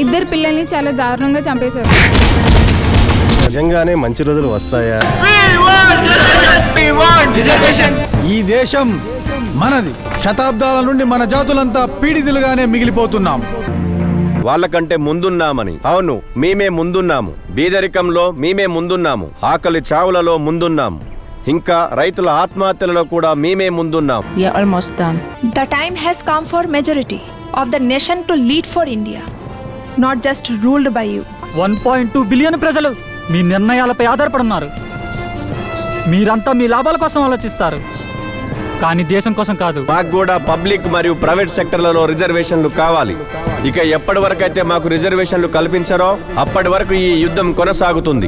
ఇద్దరు పిల్లల్ని చాలా దారుణంగా చంపేశారు. నిజంగానే మంచి రోజులు వస్తాయా? ఈ దేశం మనది. శతాబ్దాల నుండి మన జాతులంతా పీడితులుగానే మిగిలిపోతున్నాం. వాళ్ళకంటే ముందున్నామని. అవును, మేమే ముందున్నాము. బీదరికంలో మేమే ముందున్నాము. ఆకలి చావులలో ముందున్నాము. ఇంకా రైతుల ఆత్మహత్యలలో కూడా మేమే ముందున్నాం. We are almost done. The time has come for majority of the nation to lead for India, not just ruled by you. 1.2 billion ప్రజలు మీ నిర్ణయాలపై ఆధారపడున్నారు. మీరంతా మీ లాభాల కోసం ఆలోచిస్తారు, కానీ దేశం కోసం కాదు. మాకు కూడా పబ్లిక్ మరియు ప్రైవేట్ సెక్టర్లలో రిజర్వేషన్లు కావాలి. ఇక ఎప్పటి వరకు అయితే మాకు రిజర్వేషన్లు కల్పించారో అప్పటి వరకు ఈ యుద్ధం కొనసాగుతుంది.